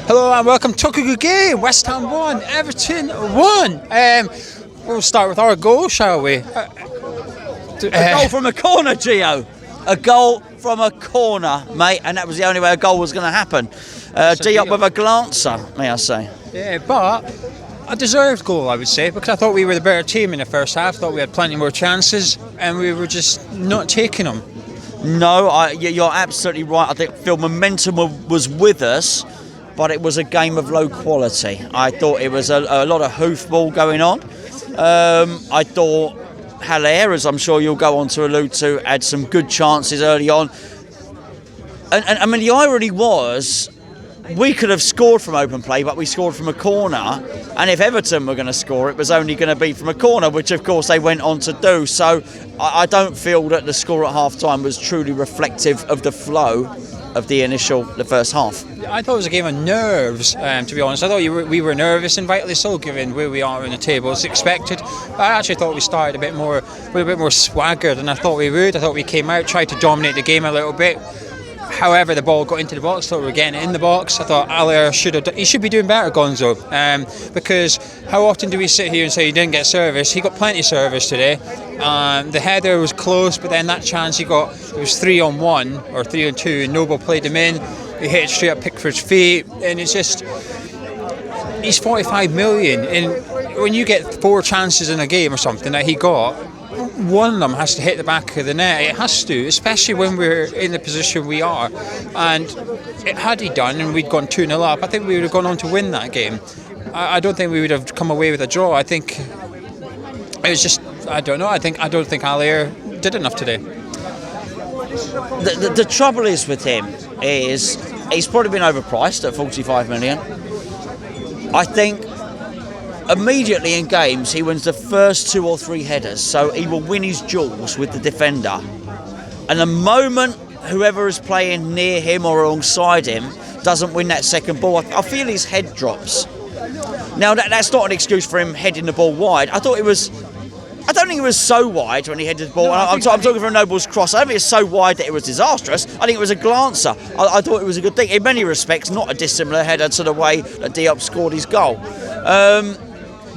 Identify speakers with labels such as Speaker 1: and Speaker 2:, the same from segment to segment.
Speaker 1: Hello and welcome to a good game. West Ham 1, Everton 1. We'll start with our goal, shall we?
Speaker 2: A goal from a corner, Geo. A goal from a corner, mate, and that was the only way a goal was going to happen. Diop with a glancer, may I say.
Speaker 1: Yeah, but a deserved goal, I would say, because I thought we were the better team in the first half. Thought we had plenty more chances, and we were just not taking them.
Speaker 2: No, you're absolutely right. I think momentum was with us, but it was a game of low quality. I thought it was a lot of hoofball going on. I thought Haller, as I'm sure you'll go on to allude to, had some good chances early on. And I mean, the irony was, we could have scored from open play, but we scored from a corner. And if Everton were going to score, it was only going to be from a corner, which of course they went on to do. So I don't feel that the score at half-time was truly reflective of the flow of the first half.
Speaker 1: I thought it was a game of nerves, to be honest. I thought we were nervous, and rightly so, given where we are in the table. It's expected. I actually thought we started with a bit more swagger than I thought we would. I thought we came out, tried to dominate the game a little bit. However, the ball got into the box. I thought we were getting it in the box. I thought Aller should be doing better, Gonzo, because how often do we sit here and say he didn't get service? He got plenty of service today. The header was close, but then that chance it was 3-on-1 or 3-on-2, and Noble played him in. He hit it straight at Pickford's feet, and it's just, he's 45 million, and when you get 4 chances in a game or something that he got, one of them has to hit the back of the net. It has to, especially when we're in the position we are. And had he done, and we'd gone 2-0 up, I think we would have gone on to win that game. I don't think we would have come away with a draw. I think it was just, I don't know. I don't think Haller did enough today.
Speaker 2: The trouble is with him is he's probably been overpriced at 45 million. I think immediately in games he wins the first 2 or 3 headers, so he will win his duels with the defender, and the moment whoever is playing near him or alongside him doesn't win that second ball, I feel his head drops. Now that's not an excuse for him heading the ball wide. I don't think it was so wide when he headed the ball. No, I'm talking from Noble's cross. I don't think it's so wide that it was disastrous. I think it was a glancer. I thought it was a good thing. In many respects, not a dissimilar header to the way that Diop scored his goal.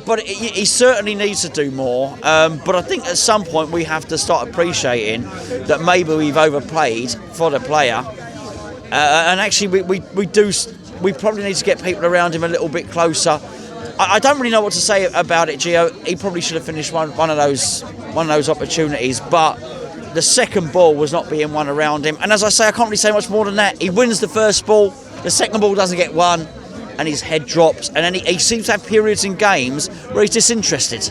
Speaker 2: But he certainly needs to do more. But I think at some point we have to start appreciating that maybe we've overplayed for the player. And actually we probably need to get people around him a little bit closer. I don't really know what to say about it, Geo. He probably should have finished one of those opportunities, but the second ball was not being won around him. And as I say, I can't really say much more than that. He wins the first ball, the second ball doesn't get won, and his head drops, and then he seems to have periods in games where he's disinterested.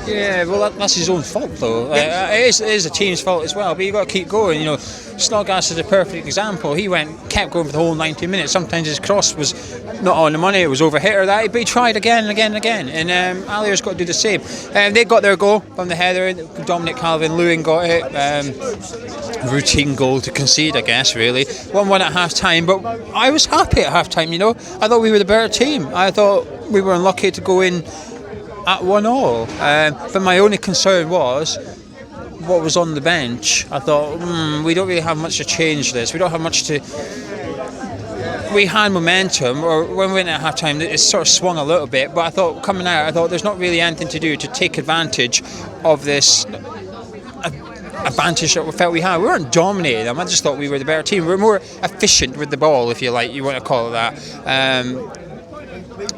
Speaker 1: Yeah, well, that's his own fault, though. It is a team's fault as well, but you've got to keep going. You know, Snodgrass is a perfect example. He kept going for the whole 90 minutes. Sometimes his cross was not on the money, it was over hit or that, but he tried again and again and again. And Aller's got to do the same. They got their goal from the header. Dominic Calvert-Lewin got it. Routine goal to concede, I guess, really. 1-1 at half-time, but I was happy at half-time, you know. I thought we were the better team. I thought we were unlucky to go in at 1-1. But my only concern was what was on the bench. I thought, we don't really have much to change this. We don't have much to... We had momentum, or when we went at half-time, it sort of swung a little bit, but I thought coming out, there's not really anything to do to take advantage of this advantage that we felt we had. We weren't dominating them. I just thought we were the better team. We were more efficient with the ball, if you like, you want to call it that.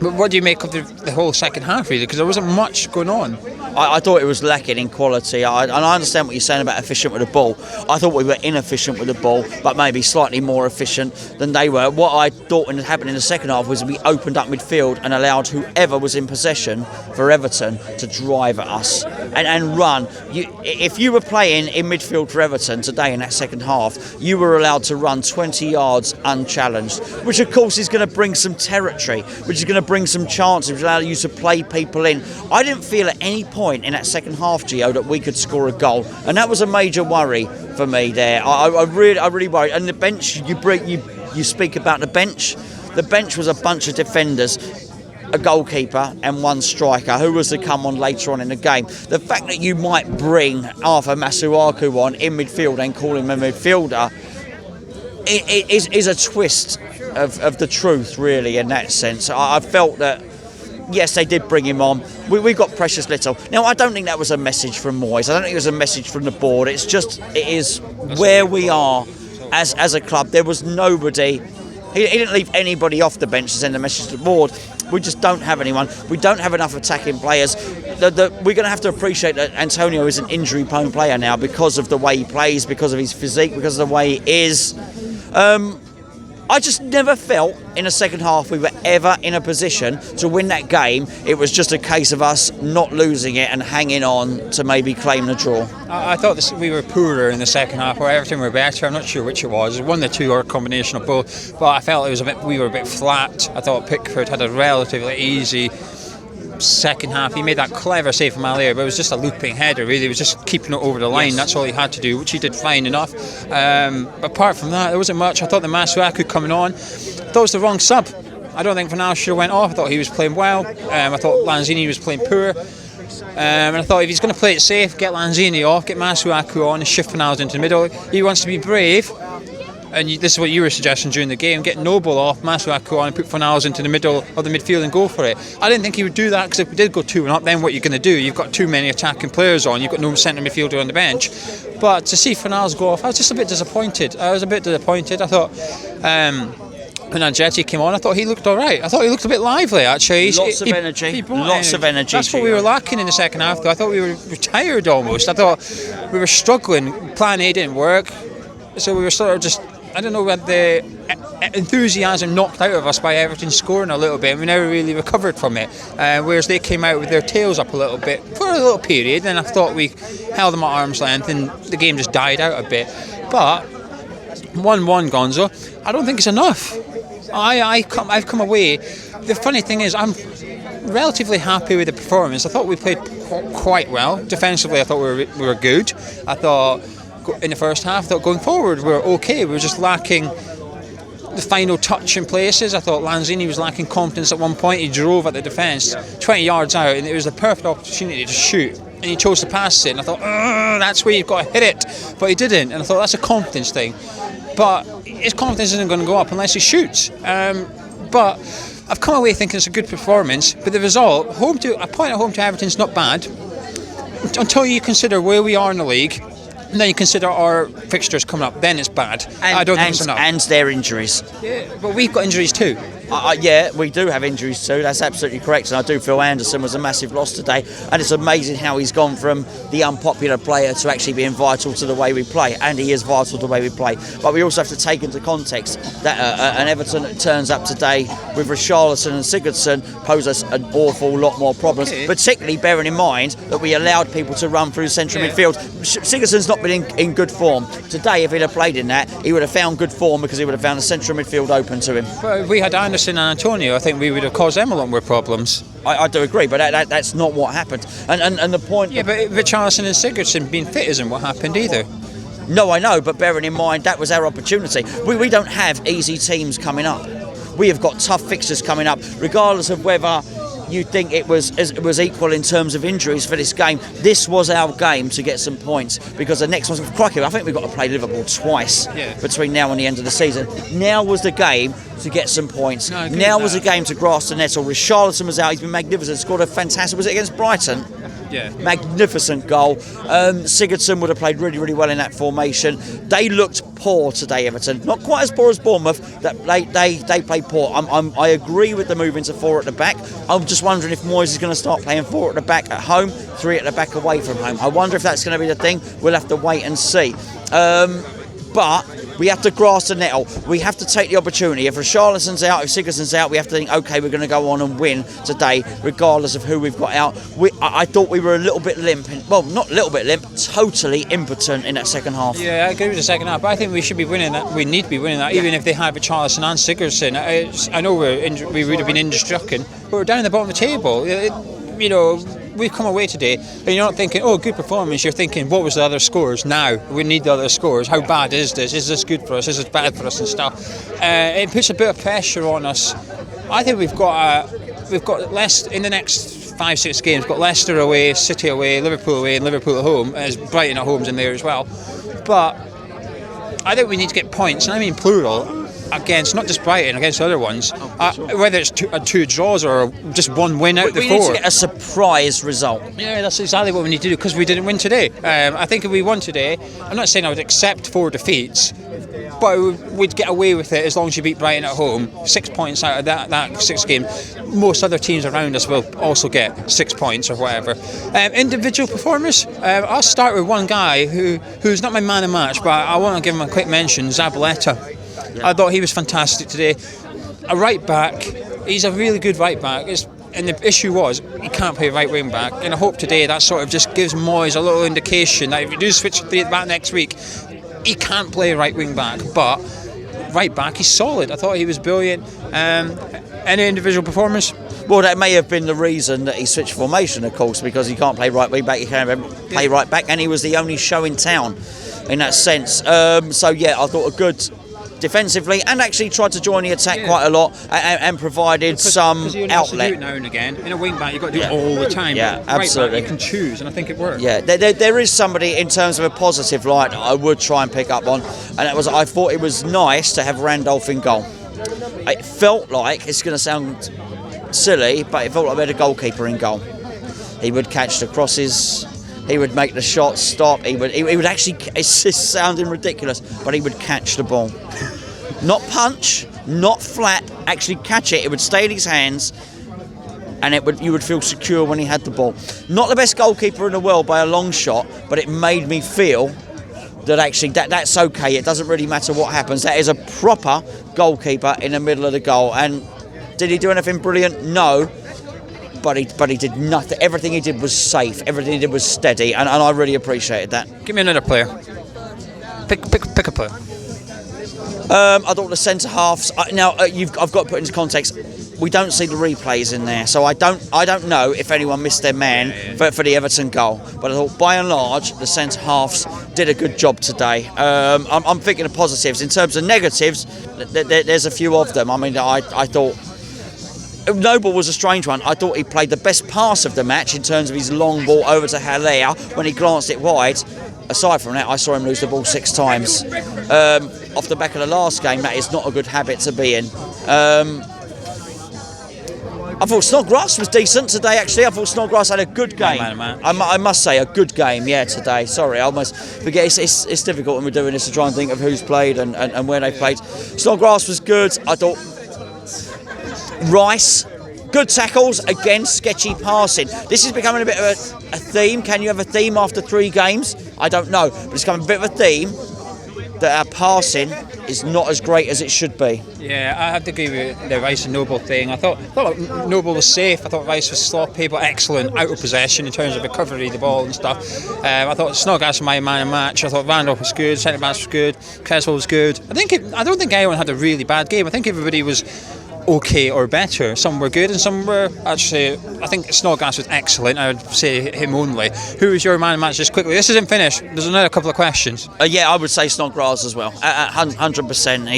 Speaker 1: But what do you make of the whole second half, really? Because there wasn't much going on.
Speaker 2: I thought it was lacking in quality. And I understand what you're saying about efficient with the ball. I thought we were inefficient with the ball, but maybe slightly more efficient than they were. What I thought happened in the second half was we opened up midfield and allowed whoever was in possession for Everton to drive at us and run. If you were playing in midfield for Everton today in that second half, you were allowed to run 20 yards unchallenged, which of course is going to bring some territory, which is going to bring some chances, which allow you to play people in. I didn't feel at any point in that second half, Geo, that we could score a goal, and that was a major worry for me there. I really worried. And the bench, you speak about the bench. The bench was a bunch of defenders, a goalkeeper and one striker who was to come on later on in the game. The fact that you might bring Arthur Masuaku on in midfield and call him a midfielder is a twist of the truth, really, in that sense. I felt that, yes, they did bring him on. We got precious little. Now, I don't think that was a message from Moyes. I don't think it was a message from the board. It is where we are as a club. There was nobody. He didn't leave anybody off the bench to send a message to the board. We just don't have anyone. We don't have enough attacking players. We're going to have to appreciate that Antonio is an injury-prone player now because of the way he plays, because of his physique, because of the way he is. I just never felt in the second half we were ever in a position to win that game. It was just a case of us not losing it and hanging on to maybe claim the draw.
Speaker 1: I thought we were poorer in the second half, or Everton were better. I'm not sure which it was. One of the two, or a combination of both. But I felt we were a bit flat. I thought Pickford had a relatively easy second half. He made that clever save from Alier, but it was just a looping header, really. He was just keeping it over the line. Yes. That's all he had to do, which he did fine enough. But apart from that, there wasn't much. I thought the Masuaku coming on, I thought it was the wrong sub. I don't think Fornals should have went off. I thought he was playing well. I thought Lanzini was playing poor. And I thought if he's going to play it safe, get Lanzini off, get Masuaku on and shift Fornals into the middle. He wants to be brave. And this is what you were suggesting during the game, get Noble off, Masuaku on and put Fornals into the middle of the midfield and go for it. I didn't think he would do that, because if we did go 2-1 up, then what you're going to do? You've got too many attacking players on, you've got no centre midfielder on the bench. But to see Fornals go off, I was just a bit disappointed. I thought when Andretti came on, I thought he looked alright. I thought he looked a bit lively, actually.
Speaker 2: Lots of energy.
Speaker 1: That's what we were lacking in the second half, though. I thought we were retired almost. I thought we were struggling. Plan A didn't work, so we were sort of just, I don't know, whether the enthusiasm knocked out of us by Everton scoring a little bit, and we never really recovered from it. Whereas they came out with their tails up a little bit for a little period, and I thought we held them at arm's length, and the game just died out a bit. But 1-1, Gonzo, I don't think it's enough. I've come away. The funny thing is, I'm relatively happy with the performance. I thought we played quite well. Defensively, I thought we were good. I thought in the first half, I thought going forward we were okay. We were just lacking the final touch in places. I thought Lanzini was lacking confidence at one point. He drove at the defence 20 yards out, and it was the perfect opportunity to shoot, and he chose to pass it, and I thought, that's where you've got to hit it, but he didn't, and I thought that's a confidence thing. But his confidence isn't going to go up unless he shoots. But I've come away thinking it's a good performance, but the result, a point at home to Everton's not bad until you consider where we are in the league. And then you consider our fixtures coming up, then it's bad. I don't think it's enough.
Speaker 2: And their injuries.
Speaker 1: Yeah, but we've got injuries too.
Speaker 2: Yeah, we do have injuries too, that's absolutely correct, and I do feel Anderson was a massive loss today, and it's amazing how he's gone from the unpopular player to actually being vital to the way we play, and he is vital to the way we play. But we also have to take into context that an Everton that turns up today with Richarlison and Sigurdsson pose us an awful lot more problems, particularly bearing in mind that we allowed people to run through central midfield. Sigurdsson's not been in good form. Today, if he'd have played in that, he would have found good form, because he would have found the central midfield open to him.
Speaker 1: But if we had Anderson and Antonio, I think we would have caused them a lot more problems.
Speaker 2: I do agree, but that's not what happened. And the point...
Speaker 1: Yeah, but Richarlison and Sigurdsson being fit isn't what happened either.
Speaker 2: No, I know, but bearing in mind, that was our opportunity. We don't have easy teams coming up. We have got tough fixtures coming up, regardless of whether you think it was equal in terms of injuries for this game. This was our game to get some points, because the next one's... Crikey, I think we've got to play Liverpool twice between now and the end of the season. Now was the game to get some points. Now was the game to grasp the nettle. Richarlison was out, he's been magnificent, scored a fantastic... Was it against Brighton?
Speaker 1: Yeah.
Speaker 2: Magnificent goal. Sigurdsson would have played really, really well in that formation. They looked poor today, Everton. Not quite as poor as Bournemouth. That they played poor. I agree with the move into 4 at the back. I'm just wondering if Moyes is going to start playing 4 at the back at home, 3 at the back away from home. I wonder if that's going to be the thing. We'll have to wait and see. But we have to grasp the nettle. We have to take the opportunity. If Richarlison's out, if Sigurdsson's out, we have to think, OK, we're going to go on and win today, regardless of who we've got out. I thought we were a little bit limp. Well, not a little bit limp, totally impotent in that second half.
Speaker 1: Yeah, I agree with the second half, but I think we should be winning that. We need to be winning that, even if they have Richarlison and Sigurdsson. I know we would have been injury-stricken, but we're down at the bottom of the table. We've come away today, and you're not thinking, oh, good performance. You're thinking, what was the other scores? Now we need the other scores. How bad is this? Is this good for us? Is this bad for us and stuff? It puts a bit of pressure on us. I think we've got less in the next 5-6 games. We've got Leicester away, City away, Liverpool away, and Liverpool at home. As Brighton at home's in there as well. But I think we need to get points, and I mean plural. against not just Brighton, against other ones, whether it's two draws or just one win out of the
Speaker 2: we
Speaker 1: four.
Speaker 2: need to get a surprise result.
Speaker 1: Yeah, that's exactly what we need to do, because we didn't win today. I think if we won today, I'm not saying I would accept 4 defeats, but we'd get away with it as long as you beat Brighton at home. 6 points out of that 6 game. Most other teams around us will also get 6 points or whatever. Individual performers, I'll start with one guy who's not my man of match, but I want to give him a quick mention, Zabaleta. I thought he was fantastic today. A right back, he's a really good right back. And the issue was, he can't play right wing back. And I hope today that sort of just gives Moyes a little indication that if you do switch to 3 at the back next week, he can't play right wing back. But right back, he's solid. I thought he was brilliant. Any individual performance?
Speaker 2: Well, that may have been the reason that he switched formation, of course, because he can't play right wing back, he can't play right back, and he was the only show in town in that sense. So yeah, I thought a good defensively, and actually tried to join the attack quite a lot, and provided some outlet.
Speaker 1: Do it now and again. In a wing back, you've got to do it all the time.
Speaker 2: Yeah, absolutely.
Speaker 1: Right back, you can choose, and I think it worked.
Speaker 2: Yeah, there is somebody in terms of a positive light I would try and pick up on, and that was, I thought it was nice to have Randolph in goal. It felt like, it's going to sound silly, but it felt like we had a goalkeeper in goal. He would catch the crosses. He would make the shots stop. He would actually, it's just sounding ridiculous, but he would catch the ball. Not punch, not flat, actually catch it. It would stay in his hands, and you would feel secure when he had the ball. Not the best goalkeeper in the world by a long shot, but it made me feel that actually that's okay. It doesn't really matter what happens. That is a proper goalkeeper in the middle of the goal. And did he do anything brilliant? No. But he did nothing. Everything he did was safe. Everything he did was steady, and I really appreciated that.
Speaker 1: Give me another player. Pick a player.
Speaker 2: I thought the centre halves. Now I've got to put into context. We don't see the replays in there, so I don't know if anyone missed their man for the Everton goal. But I thought, by and large, the centre halves did a good job today. I'm thinking of positives. In terms of negatives, there's a few of them. I mean, I thought Noble was a strange one. I thought he played the best pass of the match in terms of his long ball over to Haller when he glanced it wide. Aside from that, I saw him lose the ball 6 times. Off the back of the last game, that is not a good habit to be in. I thought Snodgrass was decent today, actually. I thought Snodgrass had a good game. I must say, a good game, today. Sorry, I almost forget. It's difficult when we're doing this to try and think of who's played and where they played. Snodgrass was good. I thought Rice, good tackles, again, sketchy passing. This is becoming a bit of a theme. Can you have a theme after 3 games? I don't know, but it's becoming a bit of a theme that our passing is not as great as it should be. Yeah,
Speaker 1: I have to agree with the Rice and Noble thing. I thought Noble was safe. I thought Rice was sloppy, but excellent out of possession in terms of recovery of the ball and stuff. I thought Snodgrass was my man of match. I thought Randolph was good, centre backs was good, Creswell was good. I don't think anyone had a really bad game. I think everybody was okay or better. Some were good and some were actually, I think Snodgrass was excellent. I would say him only. Who was your man of match, just quickly? This isn't finished. There's another couple of questions.
Speaker 2: I would say Snodgrass as well. 100%.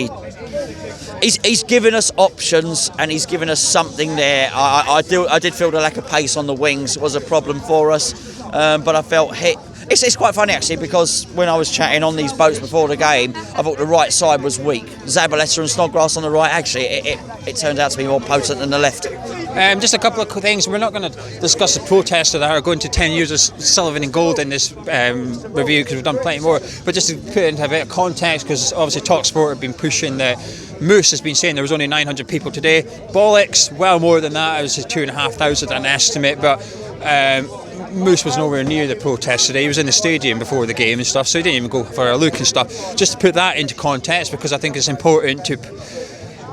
Speaker 2: He's given us options and he's given us something there. I did feel the lack of pace on the wings was a problem for us, but I felt hit. It's quite funny actually, because when I was chatting on these boats before the game, I thought the right side was weak. Zabaleta and Snodgrass on the right, actually it turned out to be more potent than the left.
Speaker 1: Just a couple of things. We're not going to discuss the protests that are going to 10 years of Sullivan and Gold in this review, because we've done plenty more, but just to put it into a bit of context, because obviously TalkSport have been pushing that Moose has been saying there was only 900 people today. Bollocks, well more than that. It was 2,500 an estimate, but Moose was nowhere near the protest today. He was in the stadium before the game and stuff, so he didn't even go for a look and stuff. Just to put that into context, because I think it's important to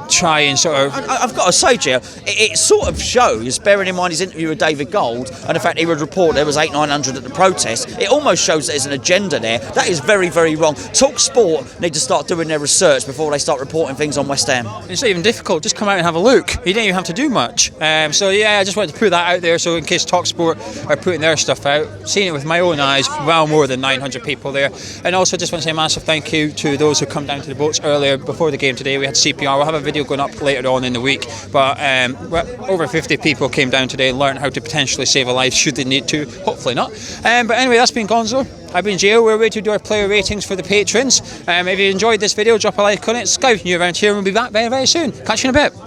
Speaker 1: try and sort of...
Speaker 2: I've got to say, Geo, it sort of shows, bearing in mind his interview with David Gold and the fact he would report there was 800-900 at the protest, it almost shows that there's an agenda there. That is very, very wrong. TalkSport need to start doing their research before they start reporting things on West Ham.
Speaker 1: It's not even difficult, just come out and have a look. You didn't even have to do much. I just wanted to put that out there, so in case TalkSport are putting their stuff out, seeing it with my own eyes, well more than 900 people there. And also just want to say a massive thank you to those who come down to the boats earlier before the game today. We had CPR. We'll have a video video going up later on in the week. But over 50 people came down today and learned how to potentially save a life should they need to. Hopefully not. But anyway, that's been Gonzo. I've been Geo. We're ready to do our player ratings for the patrons. If you enjoyed this video, drop a like on it. Subscribe if you're new around here, and we'll be back very, very soon. Catch you in a bit.